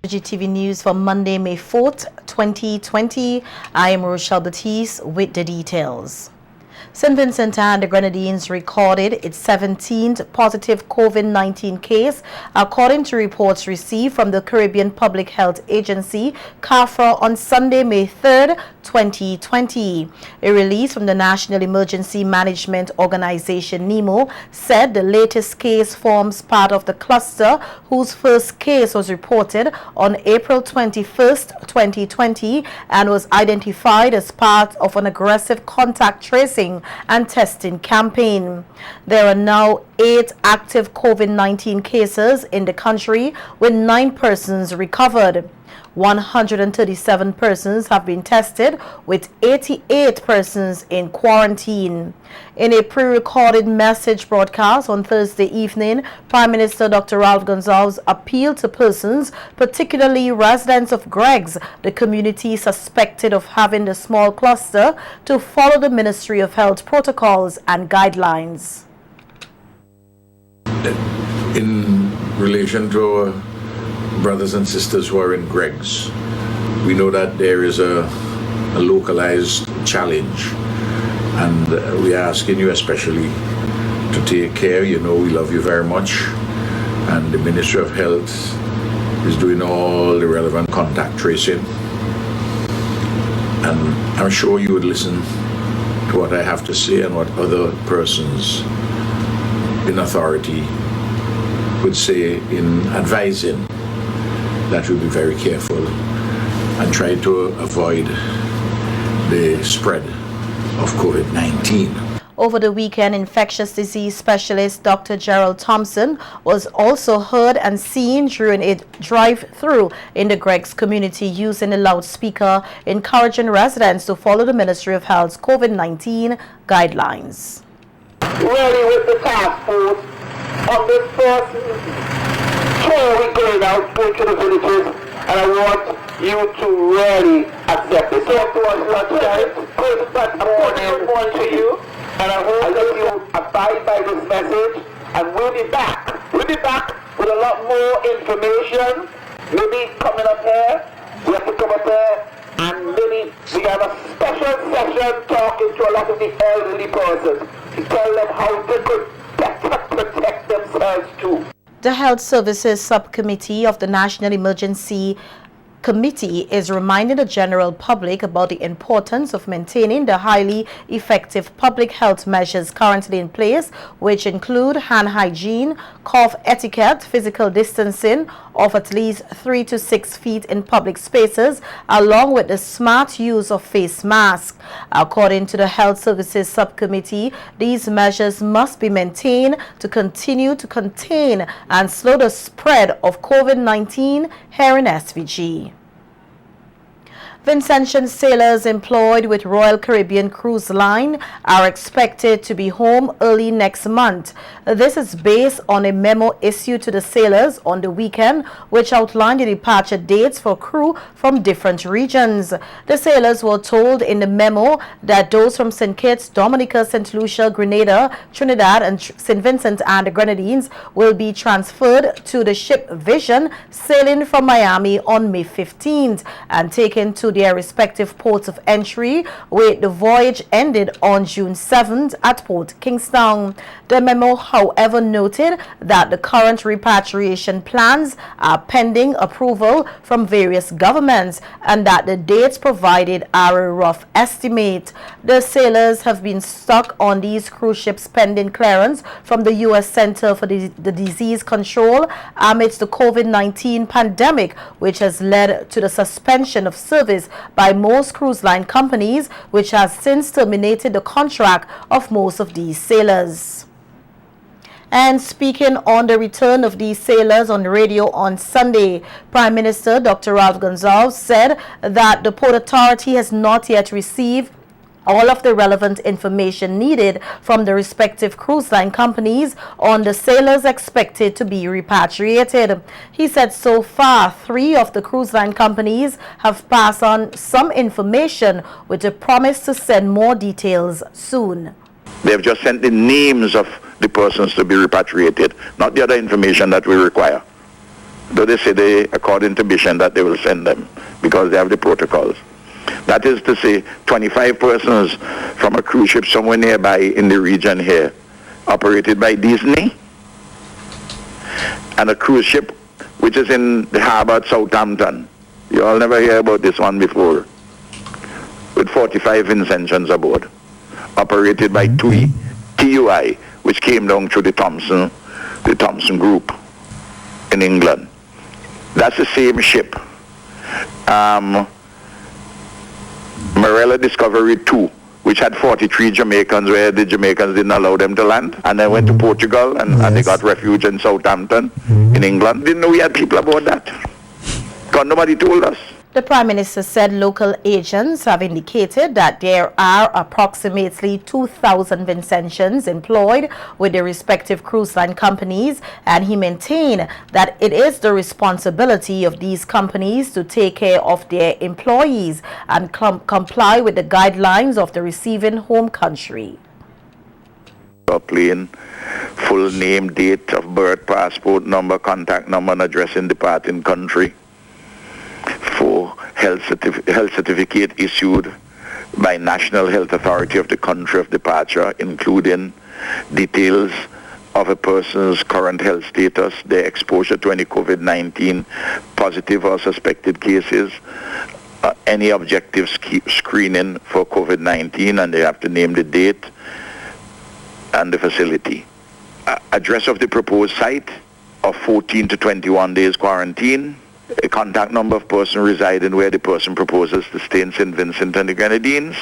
SVGTV News for Monday, May 4th, 2020. I am Rochelle Batiste with the details. St. Vincent and the Grenadines recorded its 17th positive COVID-19 case, according to reports received from the Caribbean Public Health Agency, CARFA, on Sunday, May 3rd, 2020. A release from the National Emergency Management Organization, NEMO, said the latest case forms part of the cluster whose first case was reported on April 21st, 2020 and was identified as part of an aggressive contact tracing and testing campaign. There are now 8 active COVID-19 cases in the country, with 9 persons recovered. 137 persons have been tested, with 88 persons in quarantine. In a pre-recorded message broadcast on Thursday evening, Prime Minister Dr. Ralph Gonsalves appealed to persons, particularly residents of Greggs, the community suspected of having the small cluster, to follow the Ministry of Health protocols and guidelines. In relation to our brothers and sisters who are in Greggs, we know that there is a localized challenge, and we are asking you especially to take care. You know we love you very much, and the Ministry of Health is doing all the relevant contact tracing, and I'm sure you would listen to what I have to say and what other persons in authority would say in advising that we'll be very careful and try to avoid the spread of COVID-19. Over the weekend, infectious disease specialist Dr. Gerald Thompson was also heard and seen during a drive-through in the Greggs community using a loudspeaker, encouraging residents to follow the Ministry of Health's COVID-19 guidelines. Really with the task force on this first tour we're going out to the villages, and I want you to really accept it. Talk to us lunchtime, good morning to you, and I hope that you abide by this message, and we'll be back. We'll be back with a lot more information, maybe coming up here. We have to come up here, and maybe we have a special session talking to a lot of the elderly persons to tell them how they could better protect themselves too. The Health Services Subcommittee of the National Emergency Committee is reminding the general public about the importance of maintaining the highly effective public health measures currently in place, which include hand hygiene, cough etiquette, physical distancing of at least 3 to 6 feet in public spaces, along with the smart use of face masks. According to the Health Services Subcommittee, these measures must be maintained to continue to contain and slow the spread of COVID-19 here in SVG. Vincentian sailors employed with Royal Caribbean Cruise Line are expected to be home early next month. This is based on a memo issued to the sailors on the weekend, which outlined the departure dates for crew from different regions. The sailors were told in the memo that those from St. Kitts, Dominica, St. Lucia, Grenada, Trinidad, and St. Vincent and the Grenadines will be transferred to the ship Vision, sailing from Miami on May 15th and taken to their respective ports of entry, with the voyage ended on June 7th at Port Kingstown. The memo, however, noted that the current repatriation plans are pending approval from various governments and that the dates provided are a rough estimate. The sailors have been stuck on these cruise ships pending clearance from the U.S. Center for the Disease Control amidst the COVID-19 pandemic, which has led to the suspension of service by most cruise line companies, which has since terminated the contract of most of these sailors. And speaking on the return of these sailors on the radio on Sunday, Prime Minister Dr. Ralph Gonsalves said that the Port Authority has not yet received all of the relevant information needed from the respective cruise line companies on the sailors expected to be repatriated. He said so far 3 of the cruise line companies have passed on some information with a promise to send more details soon. They have just sent the names of the persons to be repatriated, not the other information that we require. though they say they, according to Mission, that they will send them because they have the protocols. That is to say, 25 persons from a cruise ship somewhere nearby in the region here, operated by Disney, and a cruise ship which is in the harbor at Southampton. You all never hear about this one before. With 45 Vincentians aboard, operated by TUI, which came down through the Thompson Group in England. That's the same ship. Marella Discovery 2, which had 43 Jamaicans, where the Jamaicans didn't allow them to land, and they went to Portugal, and they got refuge in Southampton in England. Didn't know we had people aboard that, because nobody told us. The Prime Minister said local agents have indicated that there are approximately 2,000 Vincentians employed with the respective cruise line companies, and he maintained that it is the responsibility of these companies to take care of their employees and comply with the guidelines of the receiving home country. Plane, full name, date of birth, passport number, contact number, and address in departing country. For health certificate issued by National Health Authority of the country of departure, including details of a person's current health status, their exposure to any COVID-19 positive or suspected cases, any objective screening for COVID-19, and they have to name the date and the facility. Address of the proposed site of 14 to 21 days quarantine. A contact number of person residing where the person proposes to stay in St. Vincent and the Grenadines,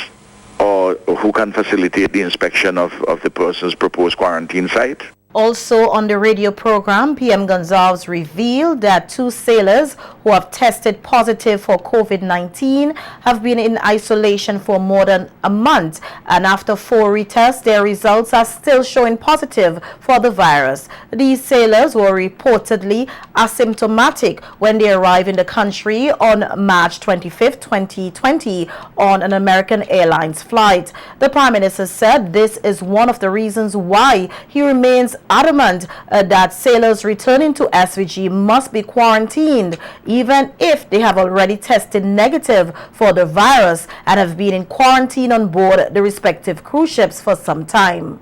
or who can facilitate the inspection of the person's proposed quarantine site. Also on the radio program, PM Gonzalez revealed that 2 sailors who have tested positive for COVID-19 have been in isolation for more than a month, and after 4 retests, their results are still showing positive for the virus. These sailors were reportedly asymptomatic when they arrived in the country on March 25, 2020 on an American Airlines flight. The Prime Minister said this is one of the reasons why he remains adamant that sailors returning to SVG must be quarantined, even if they have already tested negative for the virus and have been in quarantine on board the respective cruise ships for some time.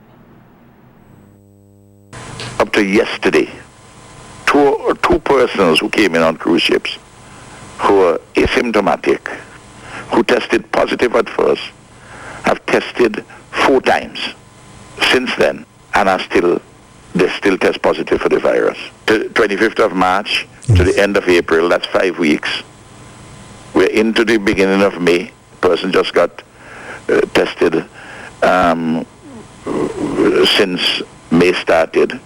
Up to yesterday, two persons who came in on cruise ships who were asymptomatic, who tested positive at first, have tested 4 times since then and they still test positive for the virus. The 25th of March to the end of April, that's 5 weeks. We're into the beginning of May. Person just got tested since May started.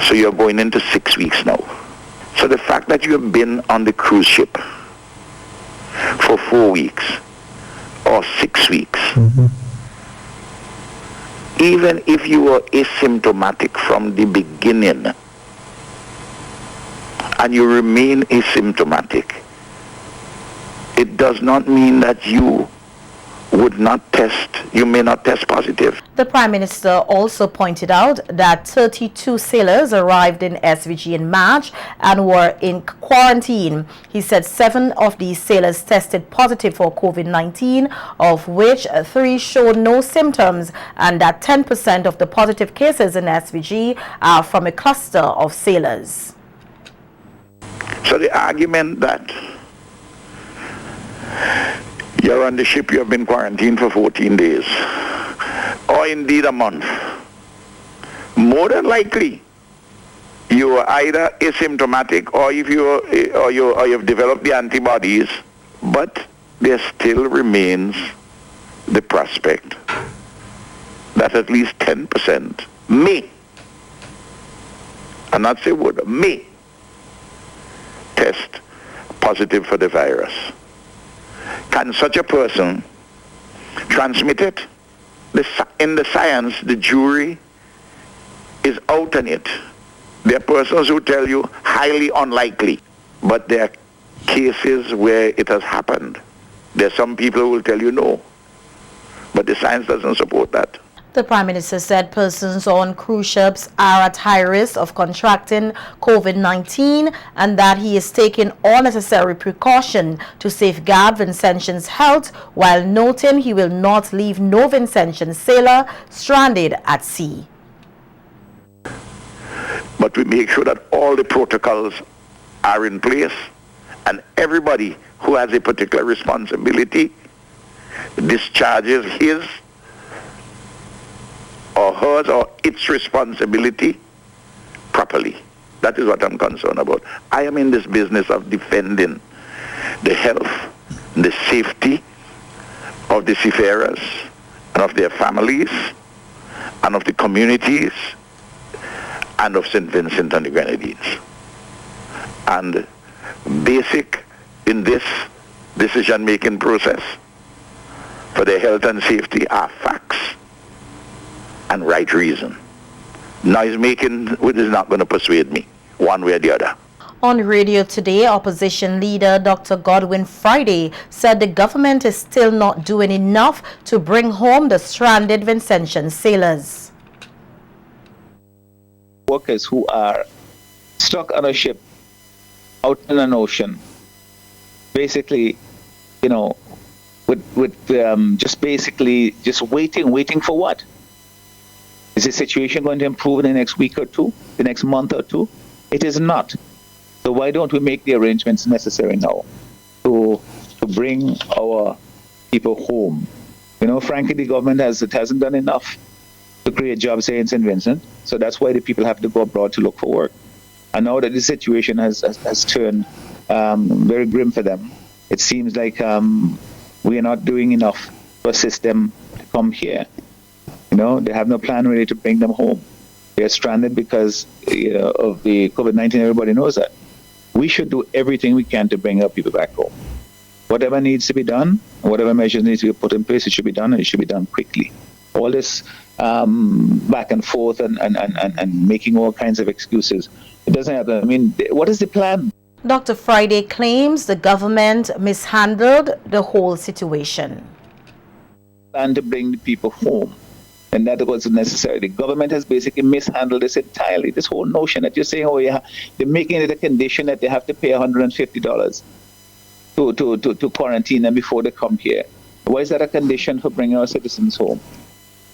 So you're going into 6 weeks now. So the fact that you have been on the cruise ship for 4 weeks or 6 weeks, even if you were asymptomatic from the beginning and you remain asymptomatic, it does not mean that you may not test positive. The Prime Minister also pointed out that 32 sailors arrived in SVG in March and were in quarantine. He said 7 of these sailors tested positive for COVID-19, of which 3 showed no symptoms, and that 10% of the positive cases in SVG are from a cluster of sailors. So the argument that you're on the ship, you have been quarantined for 14 days, or indeed a month, more than likely you are either asymptomatic or you've developed the antibodies, but there still remains the prospect that at least 10% may, and not say would, may test positive for the virus. Can such a person transmit it? In the science, the jury is out on it. There are persons who tell you highly unlikely, but there are cases where it has happened. There are some people who will tell you no, but the science doesn't support that. The Prime Minister said persons on cruise ships are at high risk of contracting COVID-19 and that he is taking all necessary precaution to safeguard Vincentian's health, while noting he will not leave no Vincentian sailor stranded at sea. But we make sure that all the protocols are in place, and everybody who has a particular responsibility discharges his or hers or its responsibility properly. That is what I'm concerned about. I am in this business of defending the health, the safety of the seafarers and of their families and of the communities and of St. Vincent and the Grenadines. And basic in this decision-making process for their health and safety are facts and right reason. Noise making is not going to persuade me one way or the other. On radio today, opposition leader Dr. Godwin Friday said the government is still not doing enough to bring home the stranded Vincentian sailors. Workers who are stuck on a ship out in an ocean, basically, just waiting for what? Is the situation going to improve in the next week or two, the next month or two? It is not. So why don't we make the arrangements necessary now to bring our people home? Frankly, the government hasn't done enough to create jobs here in St. Vincent, so that's why the people have to go abroad to look for work. And now that the situation has turned very grim for them, it seems like we are not doing enough to assist them to come here. They have no plan really to bring them home. They are stranded because of the COVID-19. Everybody knows that. We should do everything we can to bring our people back home. Whatever needs to be done, whatever measures need to be put in place, it should be done, and it should be done quickly. All this back and forth and making all kinds of excuses, it doesn't happen. I mean, what is the plan? Dr. Friday claims the government mishandled the whole situation. Plan to bring the people home, and that was necessary. The government has basically mishandled this entirely. This whole notion that you're saying, they're making it a condition that they have to pay $150 to quarantine them before they come here. Why is that a condition for bringing our citizens home?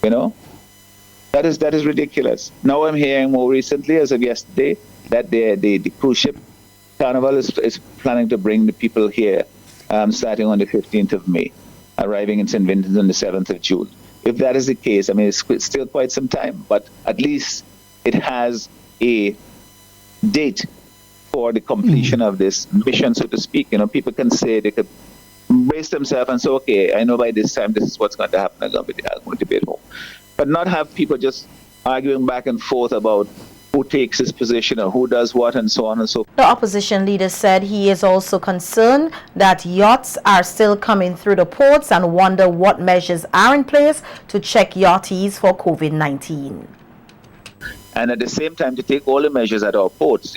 That is ridiculous. Now I'm hearing more recently, as of yesterday, that the cruise ship Carnival is planning to bring the people here starting on the 15th of May, arriving in St. Vincent on the 7th of June. If that is the case, I mean, it's still quite some time, but at least it has a date for the completion of this mission, so to speak. People can say, they could brace themselves and say, okay, I know by this time this is what's going to happen. I'm going to be at home. But not have people just arguing back and forth about who takes his position or who does what and so on and so forth. The opposition leader said he is also concerned that yachts are still coming through the ports and wonder what measures are in place to check yachties for COVID-19. And at the same time, to take all the measures at our ports,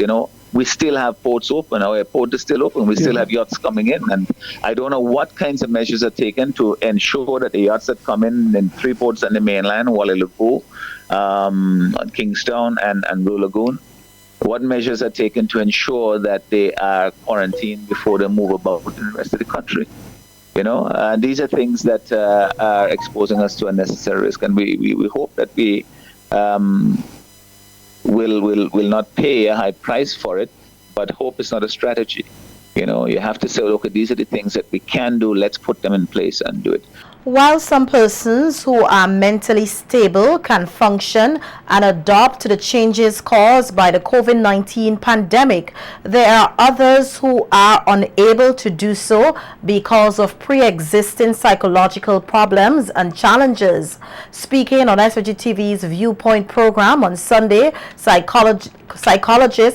we still have ports open. Our airport is still open. We still have yachts coming in. And I don't know what kinds of measures are taken to ensure that the yachts that come in 3 ports on the mainland, Wallaloo, Kingstown and Blue Lagoon, what measures are taken to ensure that they are quarantined before they move about in the rest of the country? These are things that are exposing us to unnecessary risk, and we hope that we will not pay a high price for it, but hope is not a strategy. You have to say, okay, these are the things that we can do, let's put them in place and do it. While some persons who are mentally stable can function and adapt to the changes caused by the COVID-19 pandemic, there are others who are unable to do so because of pre-existing psychological problems and challenges. Speaking on SVG-TV's Viewpoint program on Sunday, psychologist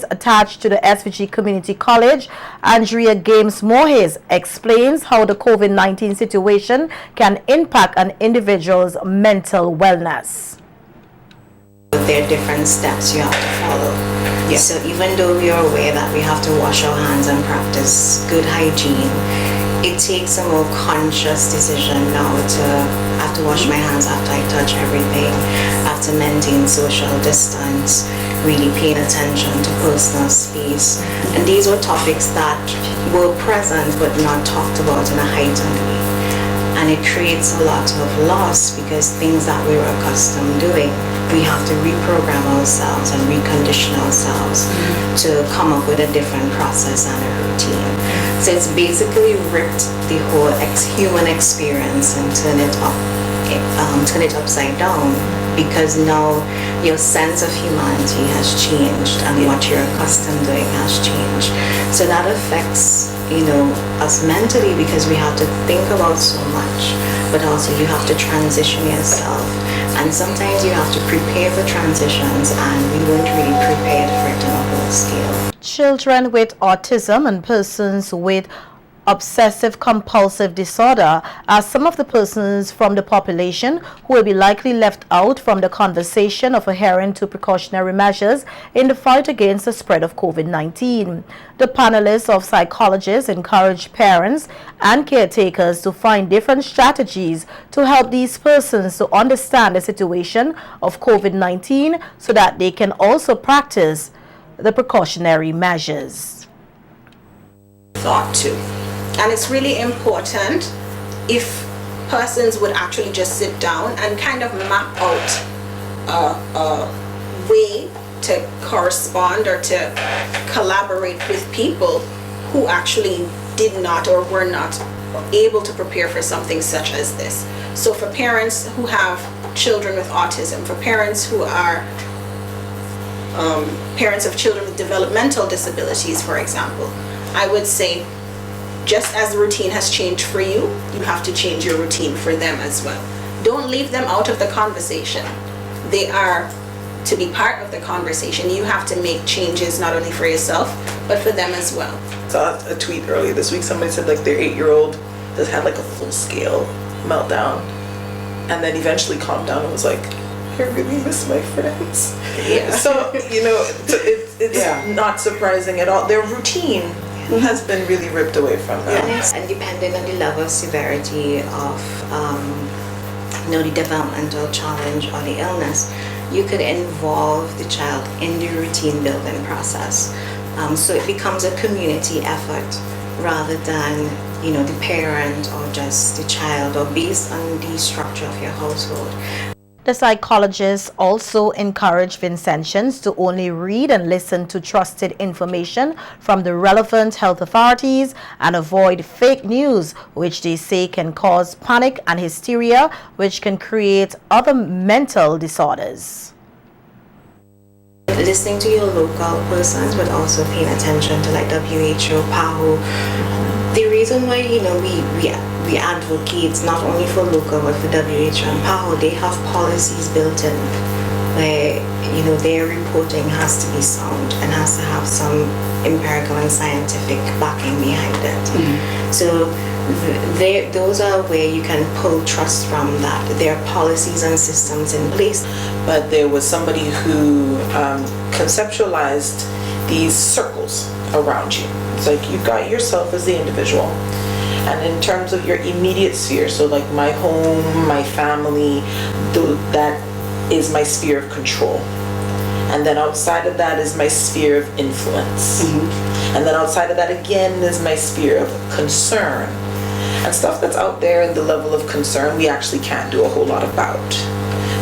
attached to the SVG Community College, Andrea Games Mohes, explains how the COVID-19 situation can impact an individual's mental wellness. There are different steps you have to follow. Yes. So even though we are aware that we have to wash our hands and practice good hygiene, it takes a more conscious decision now to have to wash my hands after I touch everything, have to maintain social distance, really paying attention to personal space. And these were topics that were present but not talked about in a heightened way. And it creates a lot of loss because things that we were accustomed doing, we have to reprogram ourselves and recondition ourselves to come up with a different process and a routine. So it's basically ripped the whole human experience and turn it upside down, because now your sense of humanity has changed and what you're accustomed doing has changed. So that affects, us mentally, because we have to think about so much, but also you have to transition yourself. And sometimes you have to prepare for transitions, and we weren't really prepared for it on a whole scale. Children with autism and persons with obsessive compulsive disorder are some of the persons from the population who will be likely left out from the conversation of adhering to precautionary measures in the fight against the spread of COVID-19. The panelists of psychologists encourage parents and caretakers to find different strategies to help these persons to understand the situation of COVID-19 so that they can also practice the precautionary measures. Thought to. And it's really important if persons would actually just sit down and kind of map out a way to correspond or to collaborate with people who actually did not or were not able to prepare for something such as this. So for parents who have children with autism, for parents who are parents of children with developmental disabilities, for example, I would say, just as the routine has changed for you, you have to change your routine for them as well. Don't leave them out of the conversation. They are to be part of the conversation. You have to make changes not only for yourself, but for them as well. I saw a tweet earlier this week. Somebody said like their 8-year-old just had like a full-scale meltdown and then eventually calmed down and was like, I really miss my friends. Yeah. So, it's not surprising at all. Their routine has been really ripped away from them. And depending on the level of severity of the developmental challenge or the illness, you could involve the child in the routine building process. So it becomes a community effort rather than the parent or just the child, or based on the structure of your household. The psychologists also encourage Vincentians to only read and listen to trusted information from the relevant health authorities and avoid fake news, which they say can cause panic and hysteria, which can create other mental disorders. Listening to your local persons, but also paying attention to like WHO, PAHO. The reason why we advocate not only for local but for WHO and PAHO, they have policies built in where their reporting has to be sound and has to have some empirical and scientific backing behind it. So those are where you can pull trust from, that there are policies and systems in place. But there was somebody who conceptualized these circles around you. It's like you've got yourself as the individual, and in terms of your immediate sphere, so like my home, my family, that is my sphere of control. And then outside of that is my sphere of influence. And then outside of that again is my sphere of concern. And stuff that's out there in the level of concern, we actually can't do a whole lot about.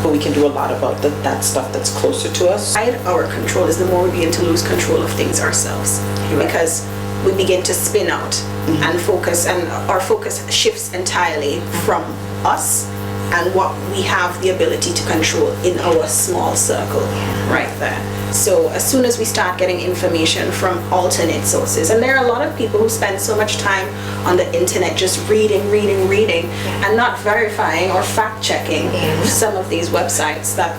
But we can do a lot about that stuff that's closer to us. Our control is the more we begin to lose control of things ourselves, because we begin to spin out and focus, and our focus shifts entirely from us and what we have the ability to control in our small circle right there. So as soon as we start getting information from alternate sources, and there are a lot of people who spend so much time on the internet just reading and not verifying or fact-checking some of these websites that,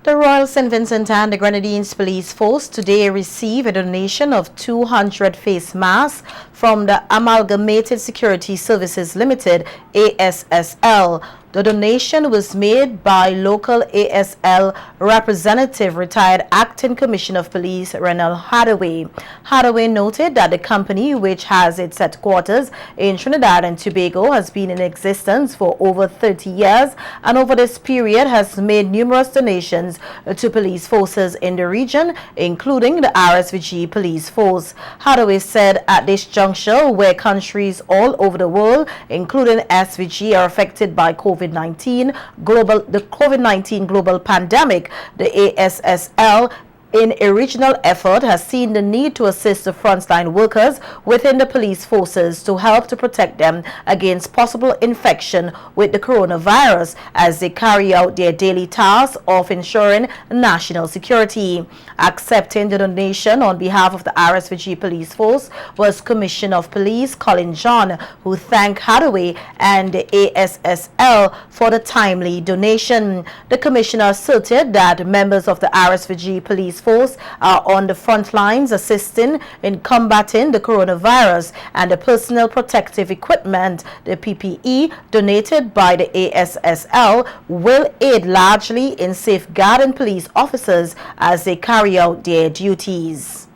The Royal St. Vincent and the Grenadines Police Force today received a donation of 200 face masks from the Amalgamated Security Services Limited, ASSL, The donation was made by local ASL representative, retired Acting Commissioner of Police Renal Hathaway. Hathaway noted that the company, which has its headquarters in Trinidad and Tobago, has been in existence for over 30 years and over this period has made numerous donations to police forces in the region, including the RSVG police force. Hathaway said at this juncture, where countries all over the world, including SVG, are affected by the COVID-19 global pandemic, the ASSL in a regional effort has seen the need to assist the frontline workers within the police forces to help to protect them against possible infection with the coronavirus as they carry out their daily tasks of ensuring national security. Accepting the donation on behalf of the RSVG police force was Commissioner of Police Colin John, who thanked Hathaway and the ASSL for the timely donation. The commissioner asserted that members of the RSVG police force are on the front lines assisting in combating the coronavirus, and the personal protective equipment, the PPE, donated by the ASSL will aid largely in safeguarding police officers as they carry out their duties.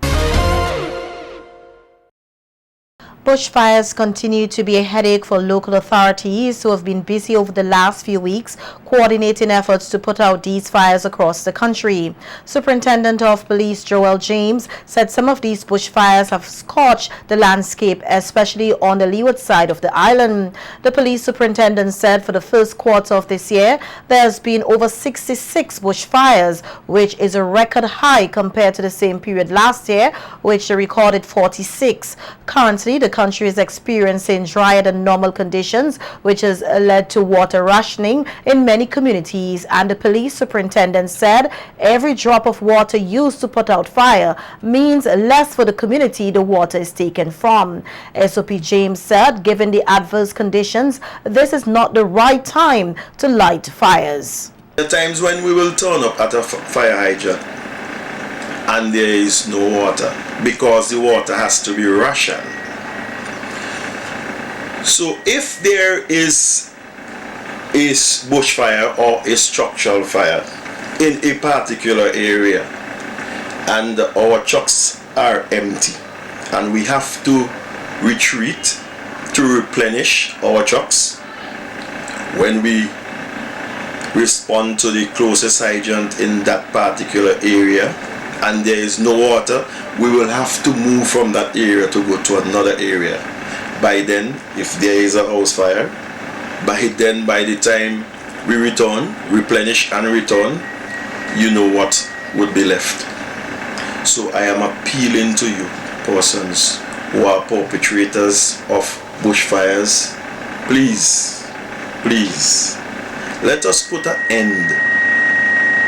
Bushfires continue to be a headache for local authorities who have been busy over the last few weeks coordinating efforts to put out these fires across the country. Superintendent of Police Joel James said some of these bushfires have scorched the landscape, especially on the leeward side of the island. The police superintendent said for the first quarter of this year, there has been over 66 bushfires, which is a record high compared to the same period last year, which they recorded 46. Currently, the country is experiencing drier than normal conditions, which has led to water rationing in many communities, and the police superintendent said every drop of water used to put out fire means less for the community the water is taken from. SOP James said given the adverse conditions, this is not the right time to light fires. The times when we will turn up at a fire hydrant and there is no water because the water has to be rationed. So if there is a bushfire or a structural fire in a particular area and our trucks are empty and we have to retreat to replenish our trucks, when we respond to the closest hydrant in that particular area and there is no water, we will have to move from that area to go to another area. By then, if there is a house fire, by the time we return, replenish and return, you know what would be left. So I am appealing to you, persons who are perpetrators of bushfires, please, let us put an end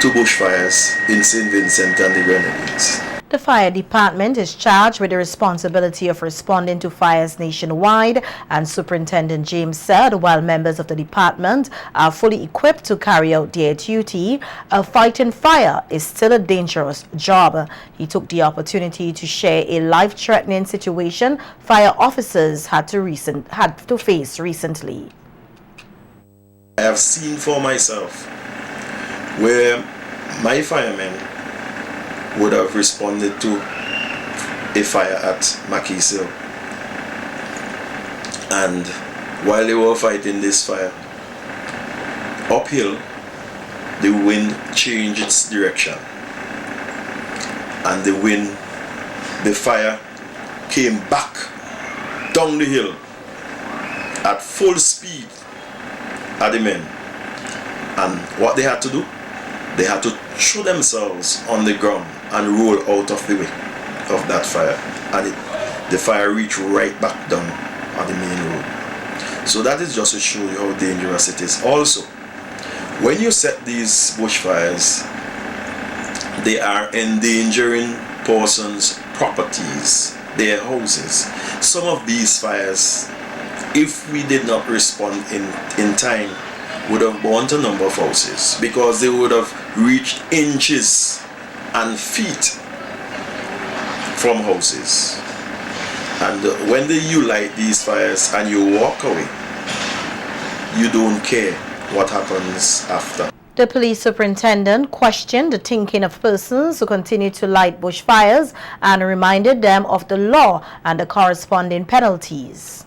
to bushfires in St. Vincent and the Grenadines. The fire department is charged with the responsibility of responding to fires nationwide, and Superintendent James said while members of the department are fully equipped to carry out their duty, fighting fire is still a dangerous job. He took the opportunity to share a life-threatening situation fire officers had to face recently. I have seen for myself where my firemen would have responded to a fire at Mackey's Hill, and while they were fighting this fire uphill, the wind changed its direction and the fire came back down the hill at full speed at the men. And what they had to do, they had to throw themselves on the ground and roll out of the way of that fire, and the fire reached right back down on the main road. So that is just to show you how dangerous it is. Also, when you set these bushfires, they are endangering persons' properties, their houses. Some of these fires, if we did not respond in time, would have burnt a number of houses because they would have reached inches and feet from houses. And when you light these fires and you walk away, you don't care what happens after. The police superintendent questioned the thinking of persons who continue to light bushfires and reminded them of the law and the corresponding penalties.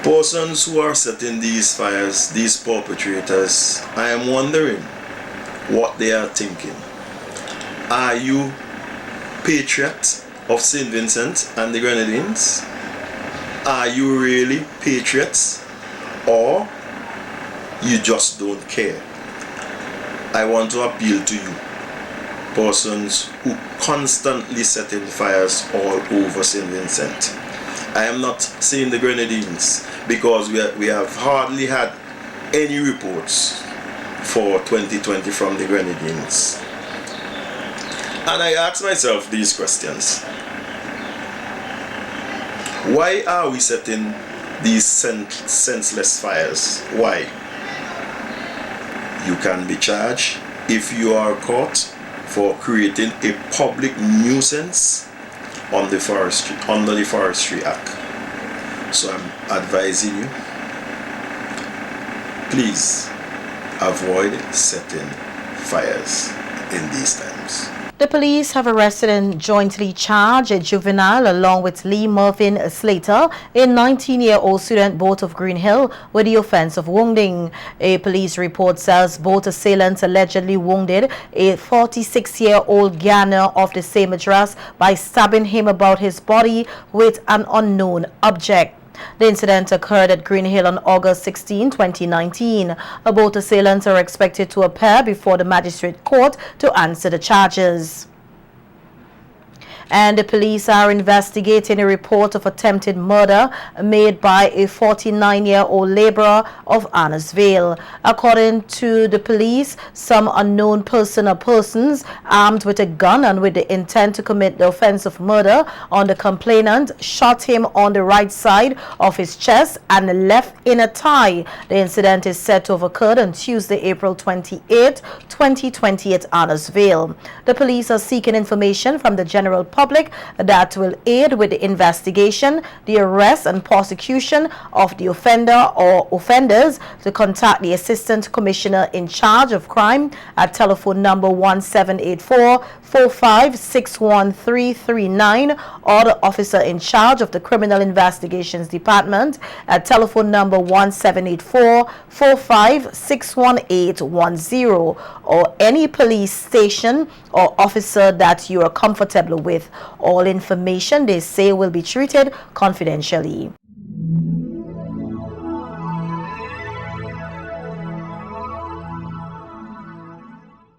Persons who are setting these fires, these perpetrators, I am wondering what they are thinking. Are you patriots of St. Vincent and the Grenadines? Are you really patriots, or you just don't care? I want to appeal to you, persons who constantly setting fires all over St. Vincent. I am not saying the Grenadines, because we have hardly had any reports for 2020 from the Grenadines. And I ask myself these questions. Why are we setting these senseless fires? Why? You can be charged if you are caught for creating a public nuisance on the forestry, under the Forestry Act. So I'm advising you, please avoid setting fires in these times. The police have arrested and jointly charged a juvenile along with Lee Mervyn Slater, a 19-year-old student, both of Green Hill, with the offense of wounding. A police report says both assailants allegedly wounded a 46-year-old Ghana of the same address by stabbing him about his body with an unknown object. The incident occurred at Green Hill on August 16, 2019. Both assailants are expected to appear before the magistrate court to answer the charges. And the police are investigating a report of attempted murder made by a 49-year-old laborer of Annesville. According to the police, some unknown person or persons armed with a gun and with the intent to commit the offense of murder on the complainant shot him on the right side of his chest and left in a tie. The incident is said to have occurred on Tuesday, April 28, 2020 at Annesville. The police are seeking information from the general public that will aid with the investigation, the arrest and prosecution of the offender or offenders. To contact the Assistant Commissioner in charge of crime at telephone number 1784-4561-339 or the officer in charge of the Criminal Investigations Department at telephone number 1784-4561-810, or any police station or officer that you are comfortable with. All information, they say, will be treated confidentially.